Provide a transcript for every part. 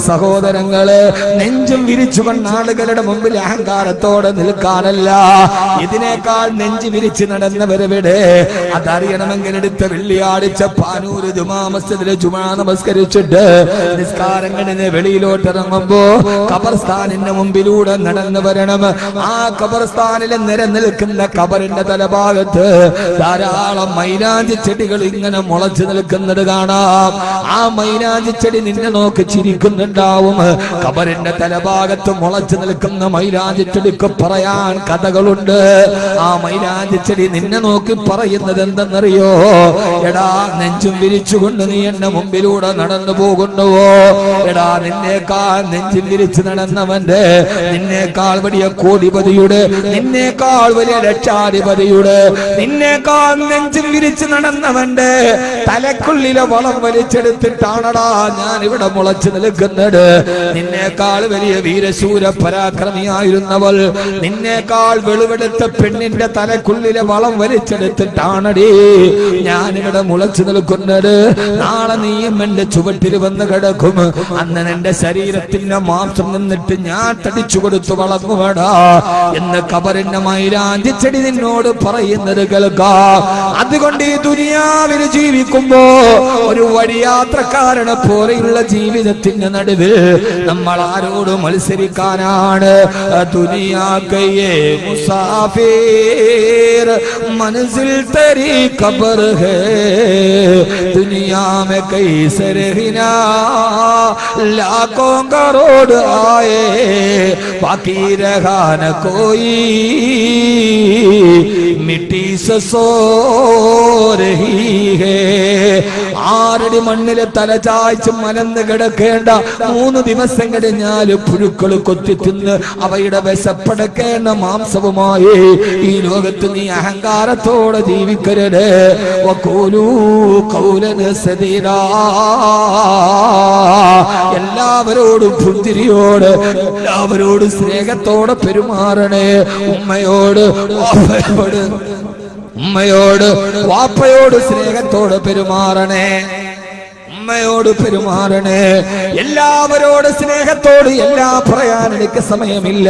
സഹോദരങ്ങള്, നെഞ്ചും വിരിച്ചുകൊണ്ട് ആളുകളുടെ മുമ്പിൽ അഹങ്കാരത്തോടെ നിൽക്കാനല്ല, ഇതിനേക്കാൾ നെഞ്ചു വിരിച്ച് നടന്നവരെവിടെ? അതറിയണമെങ്കിൽ എടുത്ത വെള്ളിയാഴ്ച പാനൂര് ജുമാ മസ്ജിദിലെ ജുമാ നമസ്കരിച്ചിട്ട് നിസ്കാരം കഴിഞ്ഞ് വെളിയിലോട്ട് ഇറങ്ങുമ്പോ ഖബർസ്ഥാനിന്റെ മുമ്പിലൂടെ നടന്നു വരണം. ആ ഖബർസ്ഥാനിലെ നിരനിൽക്കുന്ന ഖബറിന്റെ തലഭാഗത്ത് ധാരാളം മൈലാഞ്ചി ചെടികൾ ഇങ്ങനെ മുളച്ചു നിൽക്കുന്നത് കാണാം. ആ മൈലാഞ്ചി ചെടി നിന്നെ നോക്കി ചിരിക്കുന്നുണ്ടാവും. ഖബറിന്റെ തലഭാഗത്ത് മുളച്ചു നിൽക്കുന്ന മൈലാഞ്ചി ചെടിക്ക് പറയാൻ കഥകളുണ്ട്. ആ മൈലാഞ്ചി ചെടി നിന്നെ നോക്കി പറയുന്നത് എന്തെന്നറിയോ? എടാ, നെഞ്ചും വിരിച്ചുകൊണ്ട് നീ എന്റെ മുമ്പിലൂടെ നടന്നു പോകുന്നുവോ? എടാ, നിന്നേക്കാൾ നെഞ്ചും വിരിച്ച് നടന്നവന്റെ, നിന്നേക്കാൾ വലിയ കോടിപതിയുടെ, നിന്നേക്കാൾ വലിയ ലക്ഷാധിപതിയുടെ, നിന്നേക്കാൾ നെഞ്ചും വിരിച്ച് നടന്നവന്റെ തലക്കുള്ളിലെ വളം വലിച്ചെടുത്തിട്ടാണടാ ഞാൻ ഇവിടെ മുളച്ചു നിൽക്കുന്നത്. നിന്നേക്കാൾ വലിയ വീരശൂര പരാക്രമിയായിരുന്നവൾ, നിന്നേക്കാൾ വെളുവെടുത്ത പെണ്ണിന്റെ തലക്കുള്ളിലെ വളം വലിച്ചെടുത്തിട്ടാണടി ഞാനിവിടെ മുളച്ചു നിൽക്കുന്നത്. നാളെ നീയും എന്റെ ചുവട്ടിൽ വന്ന് കിടക്കും. അന്ന് എന്റെ ശരീരത്തിന്റെ മാംസം നിന്നിട്ട് ഞാൻ തടിച്ചു കൊടുത്തു വളർന്നുവേടാ എന്ന് ഖബറിന്റെ മൈലാഞ്ചി ചെടി നിന്നോട് പറയുന്നത് കേൾക്കാം. അതുകൊണ്ട് ഈ ദുനിയാവിൽ ജീവിക്കുമ്പോ ഒരു വഴിയാത്രക്കാരനെ പോലെയുള്ള ജീവിതത്തിന്റെ നടുവിൽ നമ്മൾ ആരോട് മത്സരിക്കാനാണ്? ദുനിയാക്കയെ മുസാഫിർ മനസിൽ തരി ഖബർ ഹേ, दुनिया में कई सरहिना लाखों करोड़ आए, बाकी रहा न कोई मिट्टी से सो रही है. ആരടി മണ്ണിലെ തലചായ്ച്ച് മലന്ന് കിടക്കേണ്ട 3 ദിവസം കഴിഞ്ഞാൽ പുഴുക്കൾ കൊത്തി തിന്ന് അവയുടെ വിശപ്പടക്കേണ്ട മാംസവുമായി ഈ ലോകത്ത് നീ അഹങ്കാരത്തോടെ ജീവിക്കരുത്. എല്ലാവരോടും പുഞ്ചിരിയോട്, എല്ലാവരോടും സ്നേഹത്തോടെ പെരുമാറണേ. ഉമ്മയോട് വാപ്പയോട് സ്നേഹത്തോടെ പെരുമാറണേ. ഉമ്മയോട് പെരുമാറണേ. എല്ലാവരോട് സ്നേഹത്തോട് എല്ലാം പറയാൻ എനിക്ക് സമയമില്ല.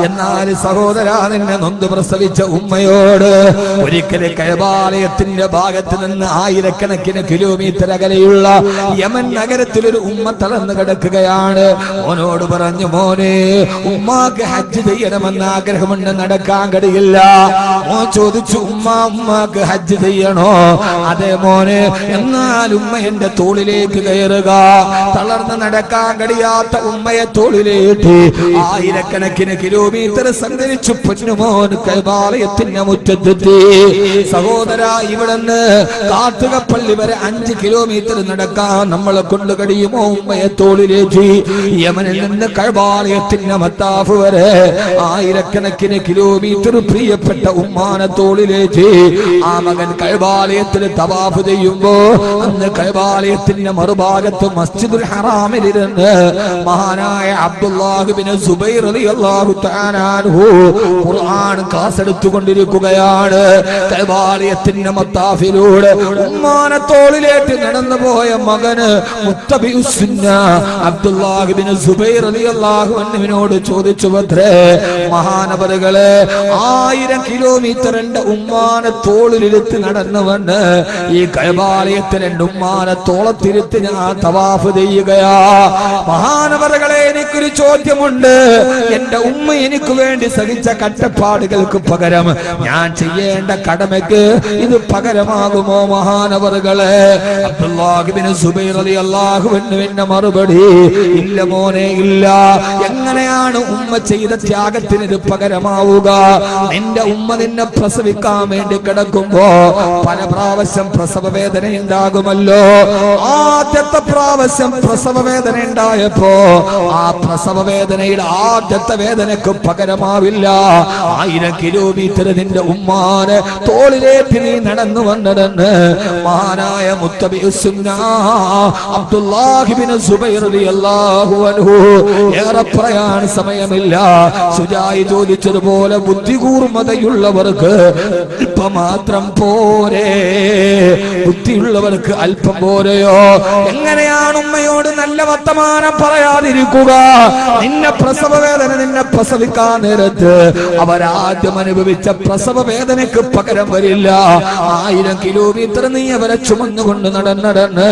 എന്നാൽ സഹോദരാ, നിന്നെ നൊന്ത് പ്രസവിച്ച ഉമ്മയോട് ഒരിക്കലും കഅബാലയത്തിന്റെ ഭാഗത്ത് നിന്ന് ആയിരക്കണക്കിന് കിലോമീറ്റർ അകലെയുള്ള യമൻ നഗരത്തിലൊരു ഉമ്മ തളർന്നു കിടക്കുകയാണ്. മോനോട് പറഞ്ഞു, മോനെ, ഉമ്മാക്ക് ഹജ്ജ് ചെയ്യണമെന്ന് ആഗ്രഹമുണ്ട്, നടക്കാൻ കഴിയില്ല. മോൻ ചോദിച്ചു, ഉമ്മാക്ക് ഹജ്ജ് ചെയ്യണോ? അതെ മോനെ. എന്നാൽ ഉമ്മ എന്റെ തോളിലേക്ക് കയറുക. തളർന്ന് നടക്കാൻ കഴിയാത്ത ഉമ്മയെ തോളിലേറ്റി ആയിരക്കണക്കിന് കിലോമീറ്റർ സഞ്ചരിച്ചു പൊന്നുമോൻ കഅബാലയത്തിന്റെ മുറ്റത്തെത്തി. സഹോദര, ഇവിടുന്ന് കാട്ടുകപ്പള്ളി വരെ 5 കിലോമീറ്റർ നടക്കാൻ നമ്മളെ കൊണ്ട് കഴിയുമോ? ഉമ്മയെ തോളിലേറ്റി യമനിൽ നിന്ന് കഅബാലയത്തിന്റെ മത്താഫ് വരെ ആയിരക്കണക്കിന് കിലോമീറ്റർ പ്രിയപ്പെട്ട ഉമ്മാനെ തോളിലേറ്റി ആ മകൻ കഅബാലയത്തിൽ തവാഫ് ചെയ്യുമ്പോ അന്ന് കഅബാലയത്തിന്റെ മറുഭാഗത്ത് മസ്ജിദുൽ ഹറാമിലിരുന്ന് മഹാനായ അബ്ദുല്ലാഹ് ബിൻ സുബൈർ റളിയല്ലാഹു തആല അൻഹു ഖുർആൻ ക്ലാസ് എടുത്തുകൊണ്ടിരിക്കുകയാണ്. കഅബാലയത്തിന്റെ മത്താഫിലൂടെ ഉമ്മാനെ തോളിലേറ്റ് നടന്നുപോയ മകന് മുത്തബിഉസ് സുന്ന അബ്ദുല്ലാഹ് ബിൻ സുബൈർ റളിയല്ലാഹു അൻഹുവിനോട് ചോദിച്ചു, ഭദ്രേ മഹാനവറുകളെ, 1000 കിലോമീറ്റർ എന്റെ ഉമ്മാനെ തോളിലിരുത്തി നടന്നുവന്ന് ഈ കഅബാലയത്തിൽ എന്റെ ഉമ്മാനെ തോളത്തിരുത്തി ഞാൻ തവാഫ് ചെയ്യുകയാ. മഹാനവറുകളെ, എനിക്കൊരു ചോദ്യമുണ്ട്. എന്റെ ഉമ്മ എനിക്ക് വേണ്ടി സഹിച്ച കഷ്ടപ്പാടുകൾക്ക് പകരം ഞാൻ ചെയ്യേണ്ട കടമയ്ക്ക് ഇത് പകരമാകുമോ മഹാനവറുകളെ? അബ്ദുല്ലാഹ് ബിൻ സുബൈർ റളിയല്ലാഹു അൻഹുവിന്റെ മറുപടി, ഇല്ല മോനെ, ഇല്ല. എങ്ങനെയാണ് ഉമ്മ ചെയ്ത ത്യാഗത്തിന് ഇത് പകരമാവുക? നിന്റെ ഉമ്മ നിന്നെ പ്രസവിക്കാൻ വേണ്ടി കിടക്കുമ്പോ പല പ്രാവശ്യം പ്രസവ വേദന ഉണ്ടാകുമല്ലോ. ആദ്യത്തെ പ്രാവശ്യം പ്രസവ വേദന ഉണ്ടായപ്പോ ആ പ്രസവ വേദനയുടെ ആദ്യത്തെ വേദനക്ക് പകരമാവില്ല. 1000 കിലോമീറ്റർ നിന്റെ ഉമ്മാനെ തോളിലേറ്റ് നീ നടന്നു വന്നതെന്ന് മഹാനായ മുത്തബിഉസ്സുന്ന അബ്ദുല്ലാഹി ഇബ്നു സുബൈർ റളിയല്ലാഹു അൻഹു. ഏറെ പറയാൻ സമയമില്ല. സുജായി ചോദിച്ചതുപോലെ ബുദ്ധികൂർമ്മതയുള്ളവർക്ക് അല്പം മാത്രം പോരെ, ബുദ്ധിയുള്ളവർക്ക് അല്പം പോരെയോ? എങ്ങനെയാണ് ഉമ്മയോട് നല്ല വർത്തമാനം പറയാതിരിക്കുക? നിന്നെ പ്രസവ വേദന നിന്നെ പ്രസവിക്കാൻ നേരത്ത് അവരാദ്യം അനുഭവിച്ച പ്രസവ വേദനയ്ക്ക് പകരം വരില്ല. 1000 കിലോമീറ്റർ നീ അവരെ ചുമന്നുകൊണ്ട് നടന്ന്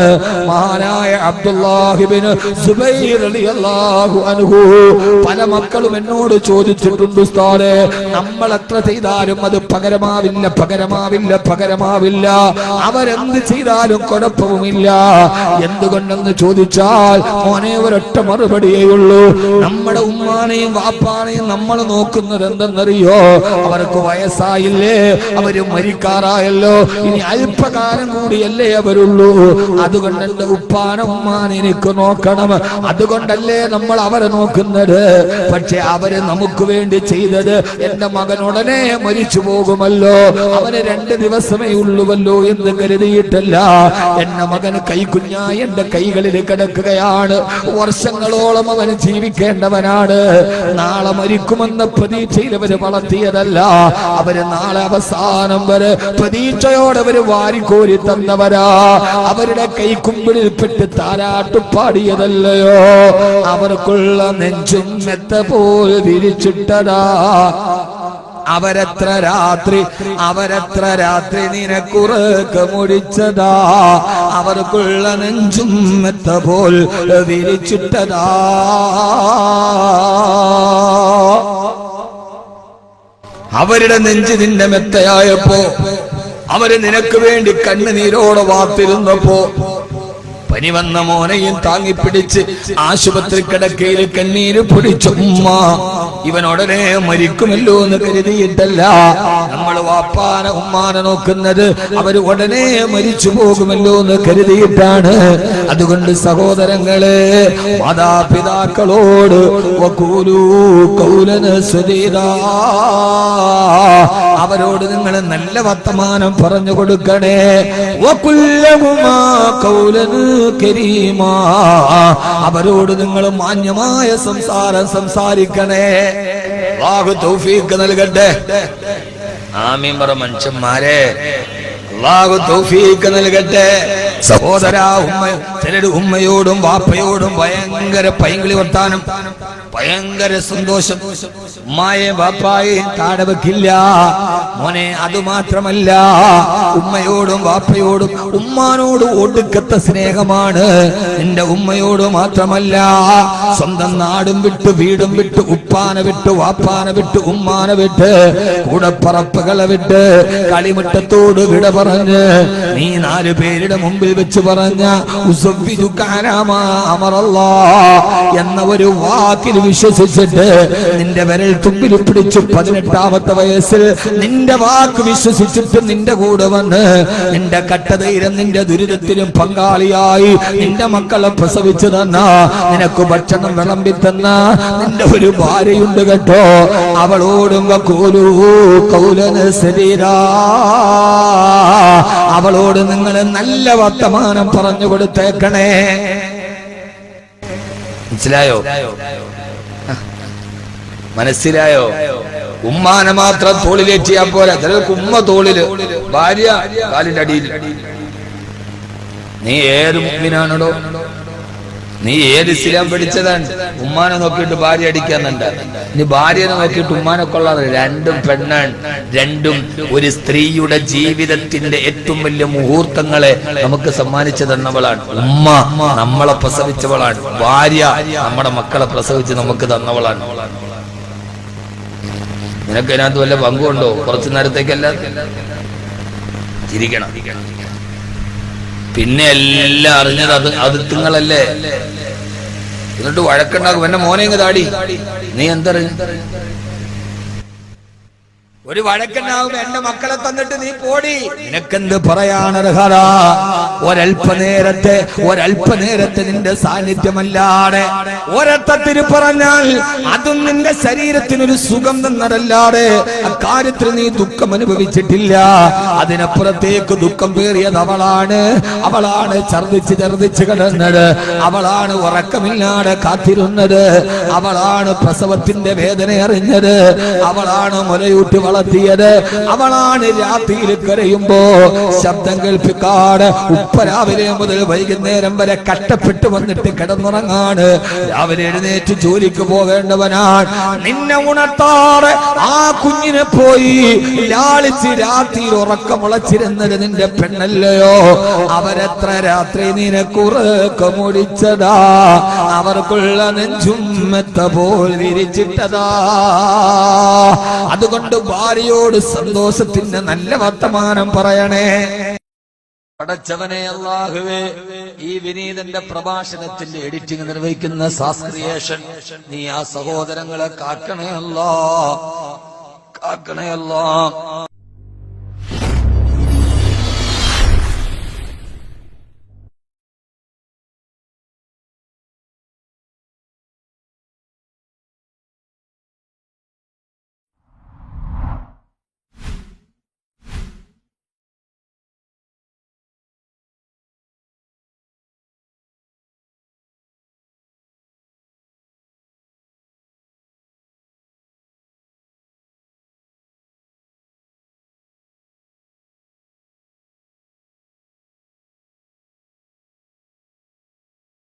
മഹാനായ അബ്ദുല്ലാഹി ഇബ്നു സുബൈർ റളിയല്ലാഹു അൻഹു. പല മക്കളും എന്നോട് ചോദിച്ചിട്ടുണ്ട്, ഉസ്താദേ നമ്മൾ എത്ര ചെയ്താലും അത് പകരമാവില്ല. അവരെന്ത് ചെയ്താലും കുഴപ്പവുമില്ല. എന്തുകൊണ്ടെന്ന് ചോദിച്ചാൽ മോനെ ഒരൊറ്റ മറുപടിയേ ഉള്ളൂ. നമ്മുടെ ഉമ്മാനെയും വാപ്പാനെയും നമ്മൾ നോക്കുന്നത് എന്തെന്നറിയോ? അവർക്ക് വയസ്സായില്ലേ, അവര് മരിക്കാറായല്ലോ, ഇനി അല്പകാലം കൂടിയല്ലേ അവരുള്ളൂ. അതുകൊണ്ട് എന്റെ ഉപ്പാനെ ഉമ്മാനെ എനിക്ക് നോക്കണം. അതുകൊണ്ടല്ലേ നമ്മൾ അവരെ നോക്കുന്നത്. പക്ഷെ അവര് നമുക്ക് വേണ്ടി ചെയ്തത് എന്റെ മകൻ ഉടനെ മരിച്ചു പോകുമല്ലോ, അവന് 2 ദിവസമേ ഉള്ളുവല്ലോ എന്ന് കരുതിയിട്ടല്ല. എന്റെ മകൻ കൈക്കുഞ്ഞായി എന്റെ കൈകളിൽ കിടക്കുകയാണ്. വർഷങ്ങളോളം അവന് ജീവിക്കേണ്ടവനാണ്. നാളെ മരിക്കുമെന്ന പ്രതീക്ഷയിൽ അവര് വളർത്തിയതല്ല. അവര് നാളെ അവസാനം വരെ പ്രതീക്ഷയോടെ അവര് വാരിക്കോരി തന്നവരാ. അവരുടെ കൈക്കുമ്പിളിൽപ്പെട്ട് താരാട്ടുപാടിയതല്ലയോ? അവർക്കുള്ള നെഞ്ചും മെത്ത പോലെ വിരിച്ചിട്ടതാ. അവരെത്ര രാത്രി നിനക്കുറക്കമൊഴിച്ചതാ. അവർക്കുള്ള നെഞ്ചും മെത്ത പോൽ വിരിച്ചിട്ടതാ. അവരുടെ നെഞ്ച് നിന്റെ മെത്തയായപ്പോ, അവര് നിനക്ക് വേണ്ടി കണ്ണുനീരോടെ വാത്തിരുന്നപ്പോ, പനി വന്ന മോനെയും താങ്ങിപ്പിടിച്ച് ആശുപത്രി കിടക്കയിൽ കണ്ണീര് പൊടിച്ച ഉമ്മ ഇവനുടനെ മരിക്കുമല്ലോ എന്ന് കരുതിയിട്ടല്ല നമ്മൾ വാപ്പാനെ ഉമ്മാനെ നോക്കുന്നത്. അവര് ഉടനെ മരിച്ചു പോകുമല്ലോ എന്ന് കരുതിയിട്ടാണ്. അതുകൊണ്ട് സഹോദരങ്ങളെ, മാതാപിതാക്കളോട് അവരോട് നിങ്ങൾ നല്ല വർത്തമാനം പറഞ്ഞു കൊടുക്കണേ. അവരോട് നിങ്ങൾ മാന്യമായ സംസാരം സംസാരിക്കണേ. അല്ലാഹു തൗഫീഖ് നൽകട്ടെ. ആമീൻ പറ മനുഷ്യന്മാരെ. അല്ലാഹു തൗഫീഖ് നൽകട്ടെ. സഹോദരാ, ചിലര് ഉമ്മയോടും വാപ്പയോടും ഭയങ്കര പൈങ്കിളി വർത്താനം, ഭയങ്കര സന്തോഷം. ഉമ്മായെ വാപ്പായെ താഴെ വെക്കില്ല മോനെ. അതുമാത്രമല്ല, ഉമ്മയോടും വാപ്പയോടും ഉമ്മാനോട് ഒടുക്കത്തെ സ്നേഹമാണ്. നിന്റെ ഉമ്മയോട് മാത്രമല്ല, സ്വന്തം നാടും വിട്ട് വീടും വിട്ട് ഉപ്പാനെ വിട്ട് വാപ്പാനെ വിട്ട് ഉമ്മാനെ വിട്ട് കൂടപ്പറപ്പുകളെ വിട്ട് കളിമുറ്റത്തോട് വിട പറഞ്ഞ് നീ 4 പേരുടെ മുമ്പിൽ വെച്ച് പറഞ്ഞ എന്ന ഒരു വാക്കിൽ വിശ്വസിച്ചിട്ട് നിന്റെ വിരൽ തുമ്പിൽ പിടിച്ചു 18ാമത്തെ വയസ്സിൽ നിന്റെ വാക്ക് വിശ്വസിച്ചിട്ട് നിന്റെ കൂടെ വന്ന് നിന്റെ കട്ടതയിലും നിന്റെ ദുരിതത്തിലും പങ്കാളിയായി നിന്റെ മക്കളെ പ്രസവിച്ചു തന്ന, നിനക്ക് ഭക്ഷണം വിളമ്പി തന്ന നിന്റെ ഒരു ഭാര്യയുണ്ട് കേട്ടോ. അവളോടും അവളോട് നിങ്ങൾ നല്ല വർത്തമാനം പറഞ്ഞു കൊടുത്തേക്കണേ. മനസ്സിലായോ? ഉമ്മാനെ മാത്രം തോളിലേറ്റിയാ പോരാ. ചിലർക്ക് ഉമ്മ തോളില്, ഭാര്യ കാലിന്റെ അടിയിൽ. നീ ഏത് മുഅ്മിനാണോ? നീ ഏത് ഇസ്ലാം പഠിച്ചതാണ്? ഉമ്മാനെ നോക്കിയിട്ട് ഭാര്യ അടിക്കാന്നുണ്ട്. നീ ഭാര്യനെ നോക്കിയിട്ട് ഉമ്മാനെ കൊള്ളാതെ. രണ്ടും പെണ്ണാണ്. രണ്ടും ഒരു സ്ത്രീയുടെ ജീവിതത്തിന്റെ ഏറ്റവും വലിയ മുഹൂർത്തങ്ങളെ നമുക്ക് സമ്മാനിച്ചു തന്നവളാണ്. ഉമ്മ നമ്മളെ പ്രസവിച്ചവളാണ്. ഭാര്യ നമ്മുടെ മക്കളെ പ്രസവിച്ച് നമുക്ക് തന്നവളാണ്. നിനക്ക് അതിനകത്ത് വല്ല പങ്കുണ്ടോ? കുറച്ചു നേരത്തേക്കല്ല, ചിരിക്കണം. പിന്നെ എല്ലാം അറിഞ്ഞത് അത് നിങ്ങളല്ലേ. എന്നിട്ട് വഴക്കുണ്ടാകും. എന്നെ മോനെ താടി, നീ എന്തറിഞ്ഞു? ഒരു വഴക്കുണ്ടാവുമ്പോ എന്റെ മക്കളെ തന്നിട്ട് നീ പോടി, നിനക്കെന്ത് പറയാനർഹത? ഒരല്പനേരത്തെ നിന്റെ സാന്നിധ്യമല്ലാതെ, ഒരർത്ഥത്തിന് പറഞ്ഞാൽ അതും നിന്റെ ശരീരത്തിനൊരു സുഖം തന്നതല്ലാതെ അക്കാര്യത്തിൽ നീ ദുഃഖം അനുഭവിച്ചിട്ടില്ല. അതിനപ്പുറത്തേക്ക് ദുഃഖം പേറിയത് അവളാണ് ഛർദിച്ച് കിടന്നത്, അവളാണ് ഉറക്കമില്ലാതെ കാത്തിരുന്നത്, അവളാണ് പ്രസവത്തിന്റെ വേദന അറിഞ്ഞത്, അവളാണ് മുലയൂട്ടി വളർത്തിയത്, അവളാണ് രാത്രിയിൽ കരയുമ്പോ ശബ്ദം കേൾപ്പിക്കാതെ ഉപ്പരാവിലെ മുതൽ വൈകുന്നേരം വരെ കഷ്ടപ്പെട്ട് വന്നിട്ട് കിടന്നുറങ്ങാണ്. രാവിലെ എഴുന്നേറ്റ് ജോലിക്ക് പോവേണ്ടവനാണ്. നിന്നെ ഉണർത്താറ് ആ കുഞ്ഞിനെ പോയി ലാളിച്ച് രാത്രിയിൽ ഉറക്കമുളച്ചിരുന്നത് നിന്റെ പെണ്ണല്ലയോ? അവരെത്ര രാത്രി നിനക്കുറക്കമൊടിച്ചതാ, അവർക്കുള്ള നെഞ്ചും മെത്ത പോൽ വിരിച്ചിട്ടതാ. അതുകൊണ്ട് ഭാര്യയോട് സന്തോഷത്തിന്റെ നല്ല വർത്തമാനം പറയണേ. പടച്ചവനെ അല്ലാഹുവേ, ഈ വിനീതന്റെ പ്രഭാഷണത്തിന്റെ എഡിറ്റിംഗ് നിർവഹിക്കുന്ന സാസ്ക്രിയേഷൻ നീ ആ സഹോദരങ്ങളെ കാക്കണേ അല്ലാ, കാക്കണേ അല്ലാ.